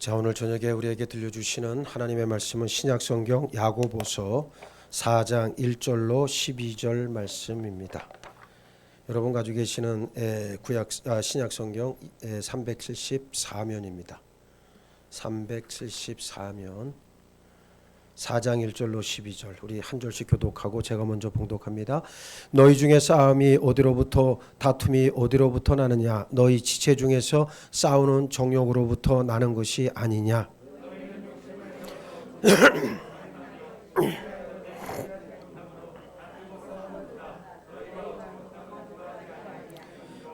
자, 오늘 저녁에 우리에게 들려주시는 하나님의 말씀은 신약성경 야고보서 4장 1절로 12절 말씀입니다. 여러분 가지고 계시는 신약성경 374면입니다. 374면 4장 1절로 12절 우리 한 절씩 교독하고 제가 먼저 봉독합니다. 너희 중에 싸움이 어디로부터 다툼이 어디로부터 나느냐? 너희 지체 중에서 싸우는 정욕으로부터 나는 것이 아니냐?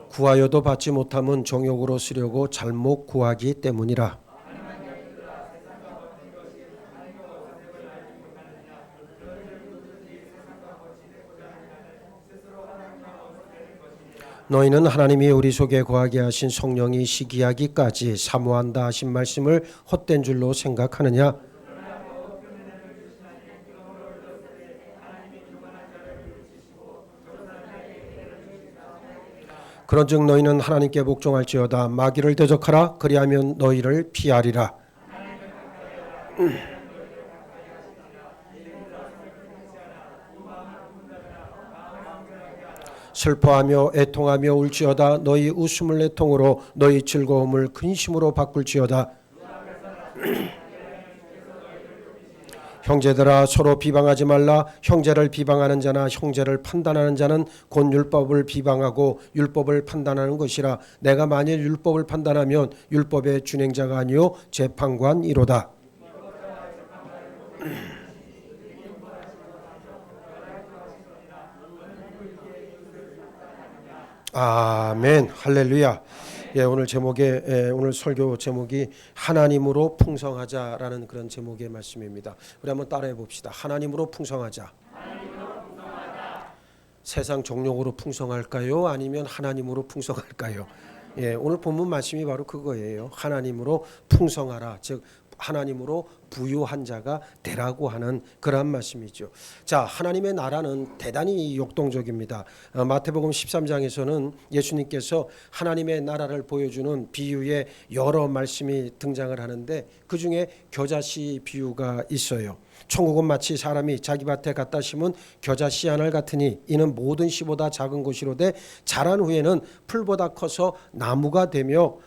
구하여도 받지 못함은 정욕으로 쓰려고 잘못 구하기 때문이라. 너희는 하나님이 우리 속에 거하게 하신 성령이 시기하기까지 사모한다 하신 말씀을 헛된 줄로 생각하느냐? 그런즉 너희는 하나님께 복종할지어다. 마귀를 대적하라. 그리하면 너희를 피하리라. 슬퍼하며 애통하며 울지어다. 너희 웃음을 애통으로 너희 즐거움을 근심으로 바꿀지어다. 형제들아 서로 비방하지 말라. 형제를 비방하는 자나 형제를 판단하는 자는 곧 율법을 비방하고 율법을 판단하는 것이라. 내가 만일 율법을 판단하면 율법의 준행자가 아니요 재판관이로다. 아멘. 할렐루야. 예, 오늘 설교 제목이 하나님으로 풍성하자라는 그런 제목의 말씀입니다. 우리 한번 따라해 봅시다. 하나님으로 풍성하자. 세상 정욕으로 풍성할까요? 아니면 하나님으로 풍성할까요? 예, 오늘 본문 말씀이 바로 그거예요. 하나님으로 풍성하라. 즉 하나님으로 부유한 자가 되라고 하는 그러한 말씀이죠. 자, 하나님의 나라는 대단히 역동적입니다. 마태복음 13장에서는 예수님께서 하나님의 나라를 보여주는 비유의 여러 말씀이 등장을 하는데 그 중에 겨자씨 비유가 있어요. 천국은 마치 사람이 자기 밭에 갖다 심은 겨자씨 한 알 같으니 이는 모든 씨보다 작은 것이로되 자란 후에는 풀보다 커서 나무가 되며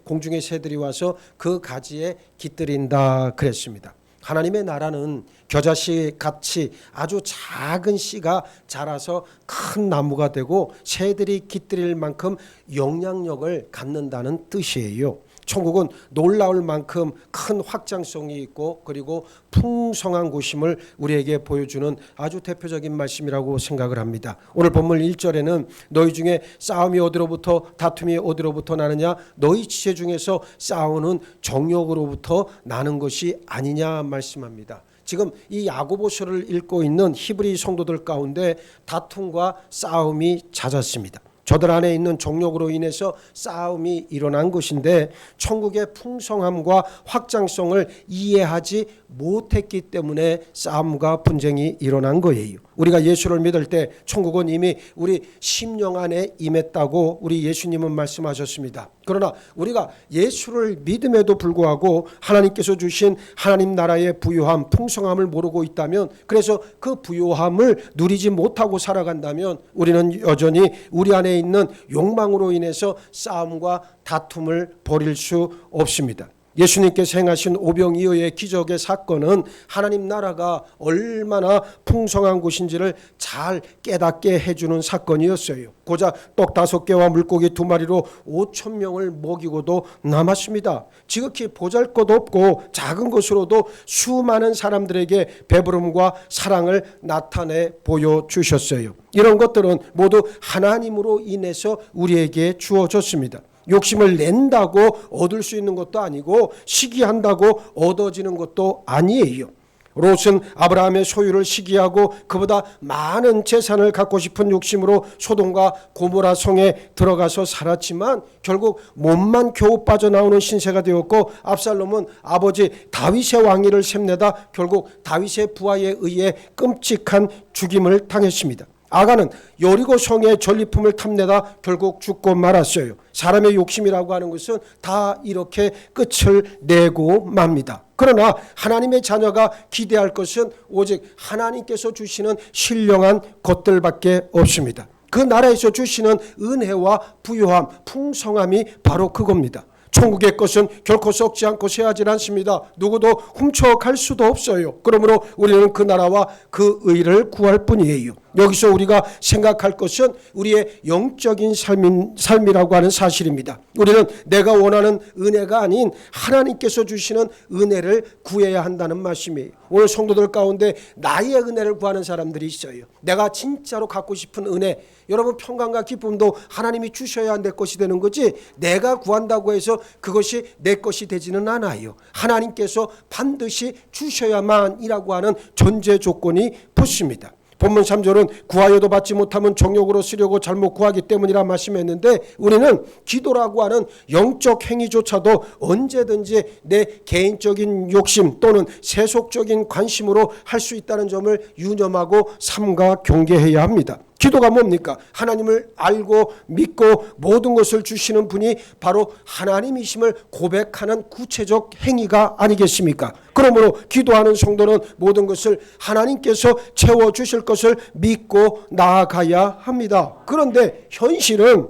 공중의 새들이 와서 그 가지에 깃들인다 그랬습니다. 하나님의 나라는 겨자씨 같이 아주 작은 씨가 자라서 큰 나무가 되고 새들이 깃들일 만큼 영향력을 갖는다는 뜻이에요. 천국은 놀라울 만큼 큰 확장성이 있고 그리고 풍성한 곳임을 우리에게 보여주는 아주 대표적인 말씀이라고 생각을 합니다. 오늘 본문 1절에는 너희 중에 싸움이 어디로부터 다툼이 어디로부터 나느냐? 너희 지체 중에서 싸우는 정욕으로부터 나는 것이 아니냐 말씀합니다. 지금 이 야고보서를 읽고 있는 히브리 성도들 가운데 다툼과 싸움이 잦았습니다. 저들 안에 있는 정욕으로 인해서 싸움이 일어난 것인데 천국의 풍성함과 확장성을 이해하지 못했기 때문에 싸움과 분쟁이 일어난 거예요. 우리가 예수를 믿을 때 천국은 이미 우리 심령 안에 임했다고 우리 예수님은 말씀하셨습니다. 그러나 우리가 예수를 믿음에도 불구하고 하나님께서 주신 하나님 나라의 부유함, 풍성함을 모르고 있다면, 그래서 그 부유함을 누리지 못하고 살아간다면 우리는 여전히 우리 안에 있는 욕망으로 인해서 싸움과 다툼을 벌일 수 없습니다. 예수님께서 행하신 오병이어의 기적의 사건은 하나님 나라가 얼마나 풍성한 곳인지를 잘 깨닫게 해주는 사건이었어요. 고작 떡 5개와 물고기 2마리로 5,000명을 먹이고도 남았습니다. 지극히 보잘것없고 작은 것으로도 수많은 사람들에게 배부름과 사랑을 나타내 보여주셨어요. 이런 것들은 모두 하나님으로 인해서 우리에게 주어졌습니다. 욕심을 낸다고 얻을 수 있는 것도 아니고 시기한다고 얻어지는 것도 아니에요. 롯은 아브라함의 소유를 시기하고 그보다 많은 재산을 갖고 싶은 욕심으로 소돔과 고모라 성에 들어가서 살았지만 결국 몸만 겨우 빠져나오는 신세가 되었고, 압살롬은 아버지 다윗의 왕위를 셈내다 결국 다윗의 부하에 의해 끔찍한 죽임을 당했습니다. 아간은 여리고 성의 전리품을 탐내다 결국 죽고 말았어요. 사람의 욕심이라고 하는 것은 다 이렇게 끝을 내고 맙니다. 그러나 하나님의 자녀가 기대할 것은 오직 하나님께서 주시는 신령한 것들밖에 없습니다. 그 나라에서 주시는 은혜와 부요함, 풍성함이 바로 그겁니다. 천국의 것은 결코 썩지 않고 쇠하지 않습니다. 누구도 훔쳐갈 수도 없어요. 그러므로 우리는 그 나라와 그 의를 구할 뿐이에요. 여기서 우리가 생각할 것은 우리의 영적인 삶이라고 하는 사실입니다. 우리는 내가 원하는 은혜가 아닌 하나님께서 주시는 은혜를 구해야 한다는 말씀이에요. 오늘 성도들 가운데 나의 은혜를 구하는 사람들이 있어요. 내가 진짜로 갖고 싶은 은혜, 여러분 평강과 기쁨도 하나님이 주셔야 내 것이 되는 거지, 내가 구한다고 해서 그것이 내 것이 되지는 않아요. 하나님께서 반드시 주셔야만이라고 하는 전제 조건이 붙습니다. 본문 3절은 구하여도 받지 못하면 정욕으로 쓰려고 잘못 구하기 때문이라 말씀했는데, 우리는 기도라고 하는 영적 행위조차도 언제든지 내 개인적인 욕심 또는 세속적인 관심으로 할 수 있다는 점을 유념하고 삼가 경계해야 합니다. 기도가 뭡니까? 하나님을 알고 믿고 모든 것을 주시는 분이 바로 하나님이심을 고백하는 구체적 행위가 아니겠습니까? 그러므로 기도하는 성도는 모든 것을 하나님께서 채워주실 것을 믿고 나아가야 합니다. 그런데 현실은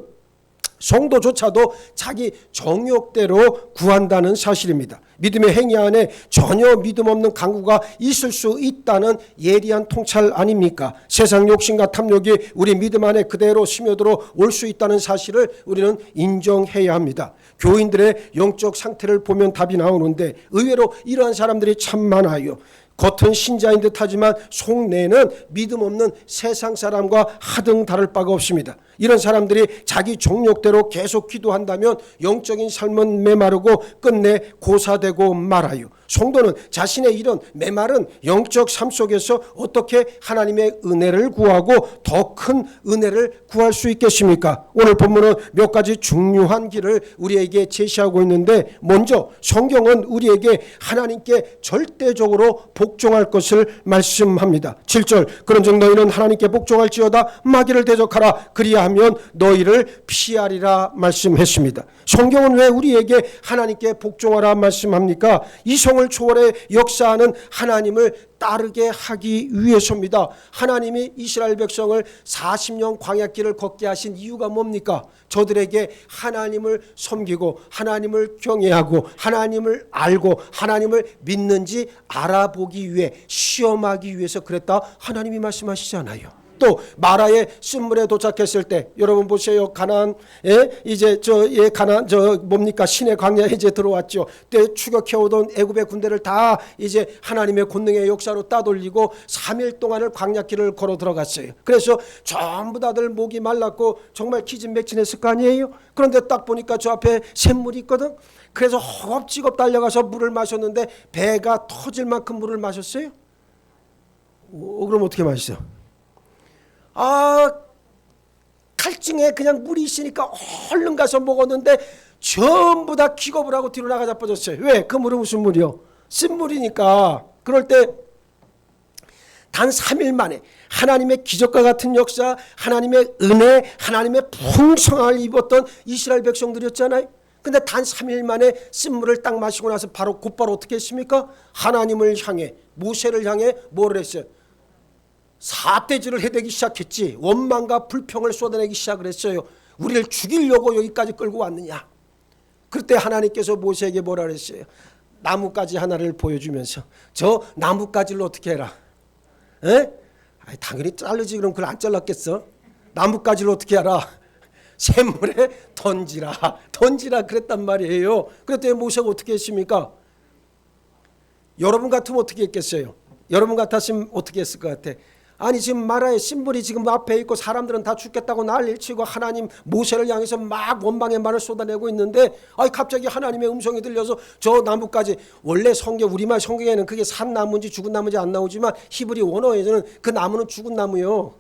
성도조차도 자기 정욕대로 구한다는 사실입니다. 믿음의 행위 안에 전혀 믿음 없는 강구가 있을 수 있다는 예리한 통찰 아닙니까? 세상 욕심과 탐욕이 우리 믿음 안에 그대로 스며들어 올 수 있다는 사실을 우리는 인정해야 합니다. 교인들의 영적 상태를 보면 답이 나오는데 의외로 이러한 사람들이 참 많아요. 겉은 신자인 듯하지만 속내는 믿음 없는 세상 사람과 하등 다를 바가 없습니다. 이런 사람들이 자기 정욕대로 계속 기도한다면 영적인 삶은 메마르고 끝내 고사되고 말아요. 성도는 자신의 이런 메마른 영적 삶 속에서 어떻게 하나님의 은혜를 구하고 더 큰 은혜를 구할 수 있겠습니까? 오늘 본문은 몇 가지 중요한 길을 우리에게 제시하고 있는데, 먼저 성경은 우리에게 하나님께 절대적으로 복종할 것을 말씀합니다. 7절, 그런즉 너희는 하나님께 복종할지어다 마귀를 대적하라 그리하면 너희를 피하리라 말씀했습니다. 성경은 왜 우리에게 하나님께 복종하라 말씀합니까? 이성을 초월해 역사하는 하나님을 따르게 하기 위해서입니다. 하나님이 이스라엘 백성을 40년 광야길을 걷게 하신 이유가 뭡니까? 저들에게 하나님을 섬기고 하나님을 경외하고 하나님을 알고 하나님을 믿는지 알아보기 위해, 시험하기 위해서 그랬다 하나님이 말씀하시잖아요. 또 마라의 쓴물에 도착했을 때 여러분 보세요. 가나안에 이제 가나안 뭡니까? 신의 광야에 이제 들어왔죠. 때 추격해오던 애굽의 군대를 다 이제 하나님의 권능의 역사로 따돌리고 3일 동안을 광야길을 걸어 들어갔어요. 그래서 전부 다들 목이 말랐고 정말 기진맥진했을 거 아니에요. 그런데 딱 보니까 저 앞에 샘물이 있거든. 그래서 허겁지겁 달려가서 물을 마셨는데 배가 터질 만큼 물을 마셨어요. 그럼 어떻게 마시죠? 칼증에 그냥 물이 있으니까 얼른 가서 먹었는데 전부 다 기겁을 하고 뒤로 나가 자빠졌어요. 왜? 그 물은 무슨 물이요? 쓴물이니까. 그럴 때 단 3일 만에 하나님의 기적과 같은 역사, 하나님의 은혜, 하나님의 풍성함을 입었던 이스라엘 백성들이었잖아요. 근데 단 3일 만에 쓴물을 딱 마시고 나서 곧바로 어떻게 했습니까? 하나님을 향해, 모세를 향해 뭐를 했어요? 사태질을 해대기 시작했지. 원망과 불평을 쏟아내기 시작을 했어요. 우리를 죽이려고 여기까지 끌고 왔느냐. 그때 하나님께서 모세에게 뭐라 그랬어요? 나뭇가지 하나를 보여주면서 저 나뭇가지를 어떻게 해라. 당연히 자르지. 그럼 그걸 안 잘랐겠어? 나뭇가지를 어떻게 하라. 샘물에 던지라 그랬단 말이에요. 그랬더니 모세가 어떻게 했습니까? 여러분 같으면 어떻게 했겠어요? 여러분 같았으면 어떻게 했을 것 같아? 아니 지금 마라의 쓴물이 지금 앞에 있고 사람들은 다 죽겠다고 난리를 치고 하나님 모세를 향해서 막 원망의 말을 쏟아내고 있는데, 갑자기 하나님의 음성이 들려서 저 나무까지, 원래 우리말 성경에는 그게 산 나무인지 죽은 나무인지 안 나오지만 히브리 원어에서는 그 나무는 죽은 나무요.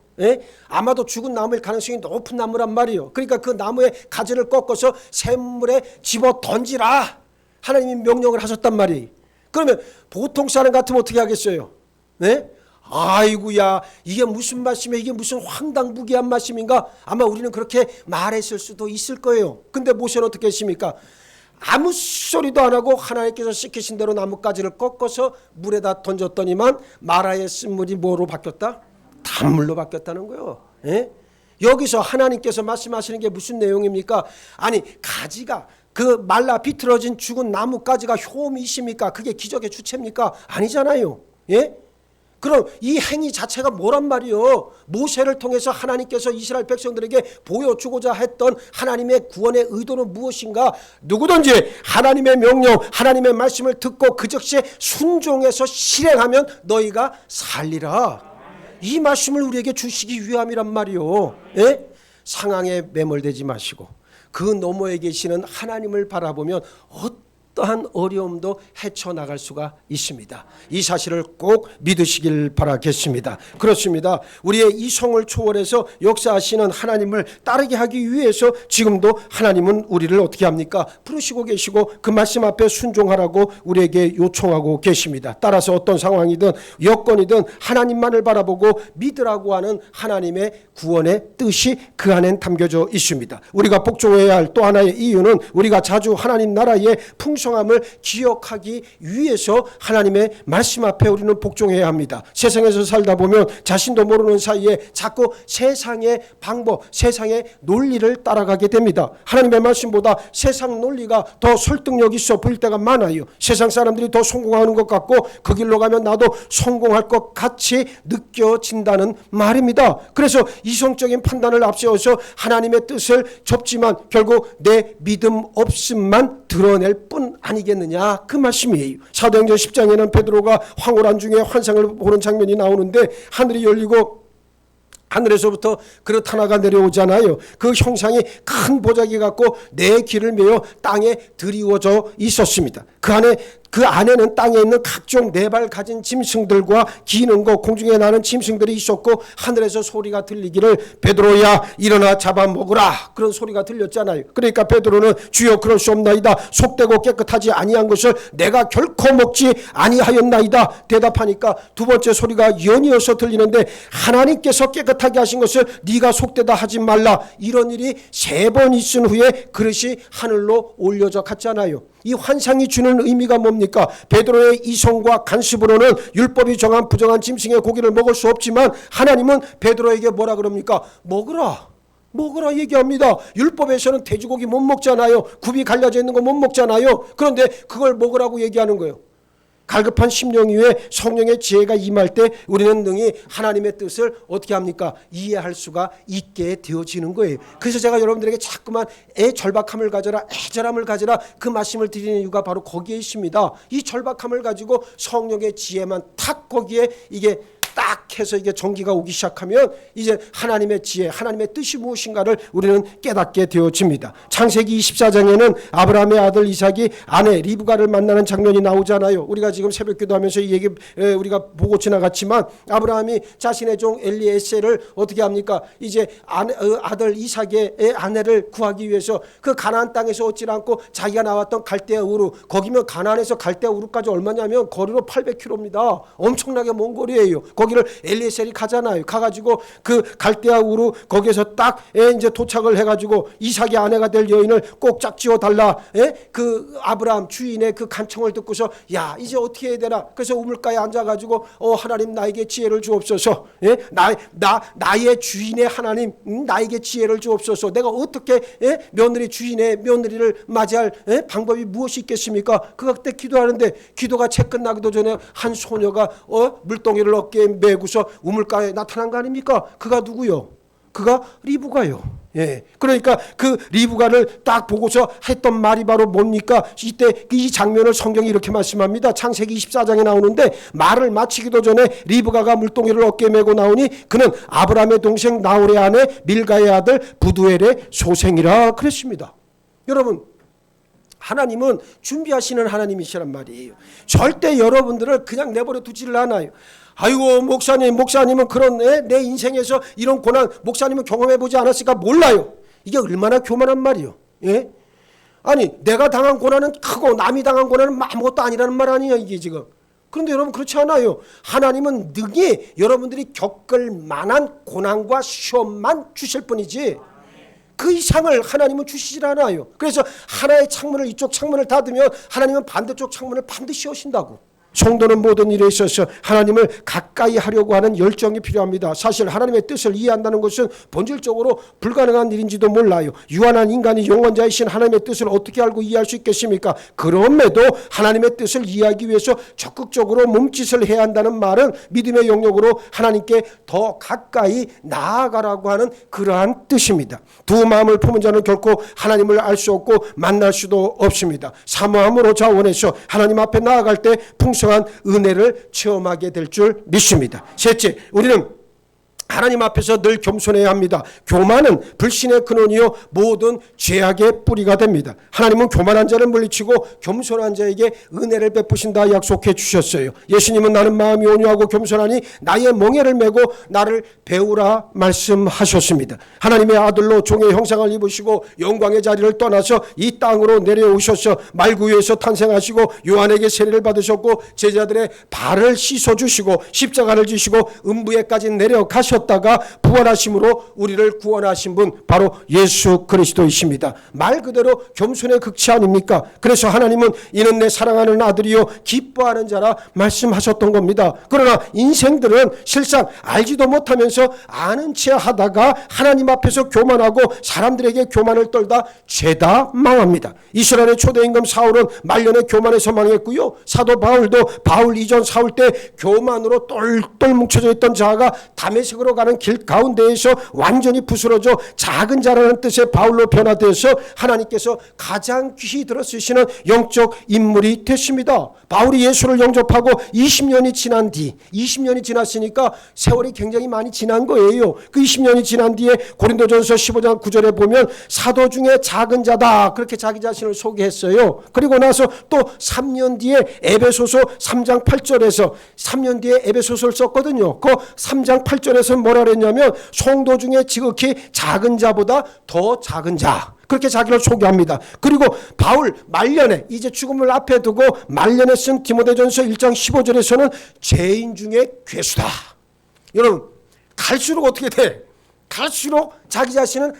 아마도 죽은 나무일 가능성이 높은 나무란 말이에요. 그러니까 그 나무의 가지를 꺾어서 샘물에 집어 던지라 하나님이 명령을 하셨단 말이에요. 그러면 보통 사람 같으면 어떻게 하겠어요? 아이고야, 이게 무슨 말씀이야, 이게 무슨 황당무계한 말씀인가? 아마 우리는 그렇게 말했을 수도 있을 거예요. 근데 모세는 어떻게 했습니까? 아무 소리도 안 하고 하나님께서 시키신 대로 나뭇가지를 꺾어서 물에다 던졌더니만 마라의 쓴물이 뭐로 바뀌었다? 단물로 바뀌었다는 거예요. 예? 여기서 하나님께서 말씀하시는 게 무슨 내용입니까? 아니, 가지가 그 말라 비틀어진 죽은 나뭇가지가 효험이십니까? 그게 기적의 주체입니까? 아니잖아요. 예? 그럼 이 행위 자체가 뭐란 말이요? 모세를 통해서 하나님께서 이스라엘 백성들에게 보여주고자 했던 하나님의 구원의 의도는 무엇인가? 누구든지 하나님의 명령, 하나님의 말씀을 듣고 그 즉시 순종해서 실행하면 너희가 살리라. 이 말씀을 우리에게 주시기 위함이란 말이요. 예? 상황에 매몰되지 마시고 그 너머에 계시는 하나님을 바라보면 어떠한 어려움도 헤쳐나갈 수가 있습니다. 이 사실을 꼭 믿으시길 바라겠습니다. 그렇습니다. 우리의 이성을 초월해서 역사하시는 하나님을 따르게 하기 위해서 지금도 하나님은 우리를 어떻게 합니까? 부르시고 계시고 그 말씀 앞에 순종하라고 우리에게 요청하고 계십니다. 따라서 어떤 상황이든 여건이든 하나님만을 바라보고 믿으라고 하는 하나님의 구원의 뜻이 그 안엔 담겨져 있습니다. 우리가 복종해야 할 또 하나의 이유는 우리가 자주 하나님 나라의 풍성함을 기억하기 위해서 하나님의 말씀 앞에 우리는 복종해야 합니다. 세상에서 살다 보면 자신도 모르는 사이에 자꾸 세상의 방법, 세상의 논리를 따라가게 됩니다. 하나님의 말씀보다 세상 논리가 더 설득력 있어 보일 때가 많아요. 세상 사람들이 더 성공하는 것 같고 그 길로 가면 나도 성공할 것 같이 느껴진다는 말입니다. 그래서 이성적인 판단을 앞세워서 하나님의 뜻을 접지만 결국 내 믿음 없음만 드러낼 뿐 아니겠느냐, 그 말씀이에요. 사도행전 10장에는 베드로가 황홀한 중에 환상을 보는 장면이 나오는데 하늘이 열리고 하늘에서부터 그릇 하나가 내려오잖아요. 그 형상이 큰 보자기 같고 네 길을 메어 땅에 드리워져 있었습니다. 그 안에는 땅에 있는 각종 네 발 가진 짐승들과 기는 것, 공중에 나는 짐승들이 있었고 하늘에서 소리가 들리기를 베드로야 일어나 잡아먹으라, 그런 소리가 들렸잖아요. 그러니까 베드로는 주여 그럴 수 없나이다. 속되고 깨끗하지 아니한 것을 내가 결코 먹지 아니하였나이다 대답하니까 두 번째 소리가 연이어서 들리는데 하나님께서 깨끗하게 하신 것을 네가 속되다 하지 말라. 이런 일이 3번 있은 후에 그릇이 하늘로 올려져 갔잖아요. 이 환상이 주는 의미가 뭡니까? 베드로의 이성과 간섭으로는 율법이 정한 부정한 짐승의 고기를 먹을 수 없지만 하나님은 베드로에게 뭐라 그럽니까? 먹으라 얘기합니다. 율법에서는 돼지고기 못 먹잖아요. 굽이 갈려져 있는 거 못 먹잖아요. 그런데 그걸 먹으라고 얘기하는 거예요. 갈급한 심령 위에 성령의 지혜가 임할 때 우리는 능히 하나님의 뜻을 어떻게 합니까? 이해할 수가 있게 되어지는 거예요. 그래서 제가 여러분들에게 자꾸만 절박함을 가져라, 애절함을 가져라, 그 말씀을 드리는 이유가 바로 거기에 있습니다. 이 절박함을 가지고 성령의 지혜만 탁 거기에 이게 딱 해서 이게 전기가 오기 시작하면 이제 하나님의 지혜, 하나님의 뜻이 무엇인가를 우리는 깨닫게 되어집니다. 창세기 24장에는 아브라함의 아들 이삭이 아내 리브가를 만나는 장면이 나오잖아요. 우리가 지금 새벽 기도하면서 이 얘기 우리가 보고 지나갔지만 아브라함이 자신의 종 엘리에셀을 어떻게 합니까? 이제 아들 이삭의 아내를 구하기 위해서 그 가나안 땅에서 얻지 않고 자기가 나왔던 갈대아 우르, 거기면 가나안에서 갈대아 우르까지 얼마냐면 거리로 800km입니다. 엄청나게 먼 거리예요. 거기를 엘리에셀이 가잖아요. 가가지고 그 갈대아 우르 거기에서 딱 이제 도착을 해가지고 이삭의 아내가 될 여인을 꼭 짝지어 달라. 그 아브라함 주인의 그 간청을 듣고서 야 이제 어떻게 해야 되나. 그래서 우물가에 앉아가지고 하나님 나에게 지혜를 주옵소서. 나의 주인의 하나님 나에게 지혜를 주옵소서. 내가 어떻게 며느리 주인의 며느리를 맞이할 방법이 무엇이 있겠습니까? 그때 기도하는데 기도가 채 끝나기도 전에 한 소녀가 물동이를 어깨에 메고서 우물가에 나타난 거 아닙니까? 그가 누구요? 그가 리브가요. 예. 그러니까 그 리브가를 딱 보고서 했던 말이 바로 뭡니까? 이때 이 장면을 성경이 이렇게 말씀합니다. 창세기 24장에 나오는데 말을 마치기도 전에 리브가가 물동이를 어깨에 메고 나오니 그는 아브라함의 동생 나홀의 아내 밀가의 아들 부두엘의 소생이라 그랬습니다. 여러분, 하나님은 준비하시는 하나님이시란 말이에요. 절대 여러분들을 그냥 내버려 두지를 않아요. 아이고 목사님은 그런 내 인생에서 이런 고난 목사님은 경험해보지 않았으니까 몰라요. 이게 얼마나 교만한 말이요. 예? 아니 내가 당한 고난은 크고 남이 당한 고난은 아무것도 아니라는 말 아니냐 이게 지금. 그런데 여러분 그렇지 않아요. 하나님은 능히 여러분들이 겪을 만한 고난과 시험만 주실 뿐이지 그 이상을 하나님은 주시질 않아요. 그래서 하나의 창문을 이쪽 창문을 닫으면 하나님은 반대쪽 창문을 반드시 여신다고. 성도는 모든 일에 있어서 하나님을 가까이 하려고 하는 열정이 필요합니다. 사실 하나님의 뜻을 이해한다는 것은 본질적으로 불가능한 일인지도 몰라요. 유한한 인간이 영원자이신 하나님의 뜻을 어떻게 알고 이해할 수 있겠습니까? 그럼에도 하나님의 뜻을 이해하기 위해서 적극적으로 몸짓을 해야 한다는 말은 믿음의 영역으로 하나님께 더 가까이 나아가라고 하는 그러한 뜻입니다. 두 마음을 품은 자는 결코 하나님을 알 수 없고 만날 수도 없습니다. 사모함으로 자원해서 하나님 앞에 나아갈 때 풍성한 은혜를 체험하게 될 줄 믿습니다. 셋째, 우리는 하나님 앞에서 늘 겸손해야 합니다. 교만은 불신의 근원이요 모든 죄악의 뿌리가 됩니다. 하나님은 교만한 자를 물리치고 겸손한 자에게 은혜를 베푸신다 약속해 주셨어요. 예수님은 나는 마음이 온유하고 겸손하니 나의 멍에를 메고 나를 배우라 말씀하셨습니다. 하나님의 아들로 종의 형상을 입으시고 영광의 자리를 떠나서 이 땅으로 내려오셔서 말구유에서 탄생하시고 요한에게 세례를 받으셨고 제자들의 발을 씻어주시고 십자가를 지시고 음부에까지 내려가셨 다가 부활하심으로 우리를 구원하신 분 바로 예수 그리스도이십니다. 말 그대로 겸손의 극치 아닙니까? 그래서 하나님은 이는 내 사랑하는 아들이요 기뻐하는 자라 말씀하셨던 겁니다. 그러나 인생들은 실상 알지도 못하면서 아는 체 하다가 하나님 앞에서 교만하고 사람들에게 교만을 떨다 죄다 망합니다. 이스라엘의 초대 임금 사울은 말년에 교만에서 망했고요. 사도 바울도 바울 이전 사울 때 교만으로 똘똘 뭉쳐져 있던 자가 다메섹으로 가는 길 가운데에서 완전히 부스러져 작은 자라는 뜻의 바울로 변화되어서 하나님께서 가장 귀히 들어 쓰시는 영적 인물이 됐습니다. 바울이 예수를 영접하고 20년이 지난 뒤 20년이 지났으니까 세월이 굉장히 많이 지난 거예요. 그 20년이 지난 뒤에 고린도전서 15장 9절에 보면 사도 중에 작은 자다 그렇게 자기 자신을 소개했어요. 그리고 나서 또 3년 뒤에 에베소서 3장 8절에서 3년 뒤에 에베소서를 썼거든요. 그 3장 8절에서 뭐라 그랬냐면 성도 중에 지극히 작은 자보다 더 작은 자 그렇게 자기를 소개합니다. 그리고 바울 말년에 이제 죽음을 앞에 두고 말년에 쓴 디모데전서 1장 15절에서는 죄인 중에 괴수다. 여러분 갈수록 어떻게 돼? 갈수록 자기 자신은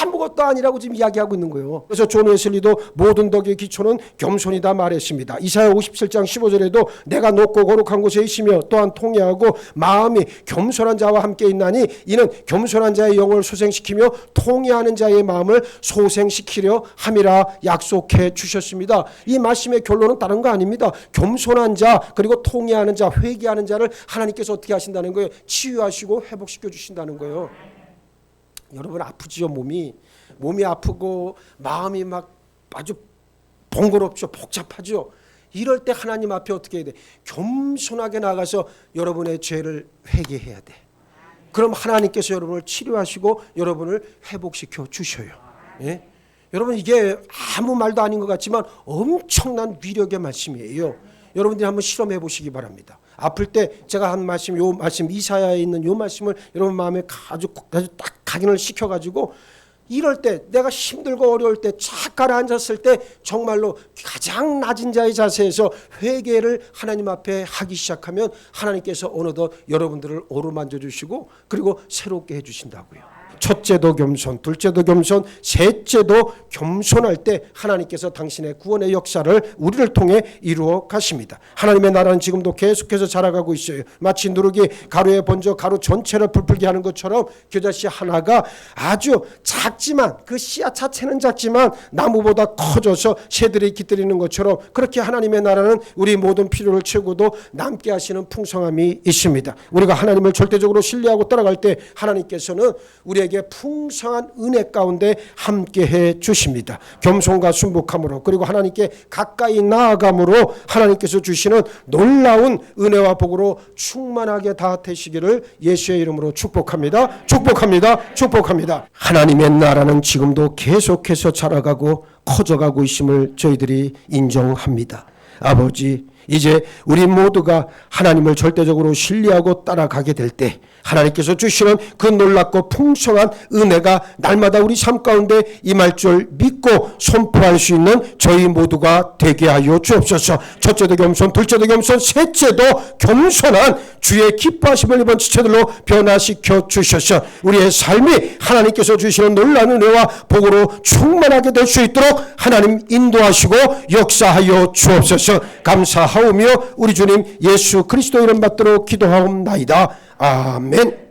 아무것도 아니라고 지금 이야기하고 있는 거예요. 그래서 존 웨슬리도 모든 덕의 기초는 겸손이다 말했습니다. 이사야 57장 15절에도 내가 높고 거룩한 곳에 있으며 또한 통회하고 마음이 겸손한 자와 함께 있나니 이는 겸손한 자의 영을 소생시키며 통회하는 자의 마음을 소생시키려 함이라 약속해 주셨습니다. 이 말씀의 결론은 다른 거 아닙니다. 겸손한 자 그리고 통회하는 자 회개하는 자를 하나님께서 어떻게 하신다는 거예요? 치유하시고 회복시켜 주신다는 거예요. 여러분 아프지요. 몸이 아프고 마음이 막 아주 번거롭죠. 복잡하죠. 이럴 때 하나님 앞에 어떻게 해야 돼? 겸손하게 나가서 여러분의 죄를 회개해야 돼. 그럼 하나님께서 여러분을 치료하시고 여러분을 회복시켜 주셔요. 예? 여러분 이게 아무 말도 아닌 것 같지만 엄청난 위력의 말씀이에요. 여러분들이 한번 실험해 보시기 바랍니다. 아플 때 제가 한 말씀, 요 말씀 이사야에 있는 요 말씀을 여러분 마음에 아주 딱 각인을 시켜가지고 이럴 때 내가 힘들고 어려울 때 착 가라앉았을 때 정말로 가장 낮은 자의 자세에서 회개를 하나님 앞에 하기 시작하면 하나님께서 어느덧 여러분들을 어루만져 주시고 그리고 새롭게 해주신다고요. 첫째도 겸손, 둘째도 겸손, 셋째도 겸손할 때 하나님께서 당신의 구원의 역사를 우리를 통해 이루어 가십니다. 하나님의 나라는 지금도 계속해서 자라가고 있어요. 마치 누룩이 가루에 번져 가루 전체를 불풀게 하는 것처럼 겨자씨 하나가 아주 작지만 그 씨앗 자체는 작지만 나무보다 커져서 새들이 깃들이는 것처럼 그렇게 하나님의 나라는 우리 모든 필요를 채우고도 남게 하시는 풍성함이 있습니다. 우리가 하나님을 절대적으로 신뢰하고 따라갈 때 하나님께서는 우리에게 풍성한 은혜 가운데 함께해 주십니다. 겸손과 순복함으로 그리고 하나님께 가까이 나아감으로 하나님께서 주시는 놀라운 은혜와 복으로 충만하게 다 되시기를 예수의 이름으로 축복합니다. 축복합니다. 축복합니다. 하나님의 나라는 지금도 계속해서 자라가고 커져가고 있음을 저희들이 인정합니다. 아버지, 이제 우리 모두가 하나님을 절대적으로 신뢰하고 따라가게 될 때 하나님께서 주시는 그 놀랍고 풍성한 은혜가 날마다 우리 삶 가운데 임할 줄 믿고 선포할 수 있는 저희 모두가 되게 하여 주옵소서. 첫째도 겸손, 둘째도 겸손, 셋째도 겸손한 주의 기뻐하심을 이번 지체들로 변화시켜 주셔서 우리의 삶이 하나님께서 주시는 놀라운 은혜와 복으로 충만하게 될 수 있도록 하나님 인도하시고 역사하여 주옵소서. 감사하오며 우리 주님 예수 그리스도 이름 받들어 기도하옵나이다. 아멘.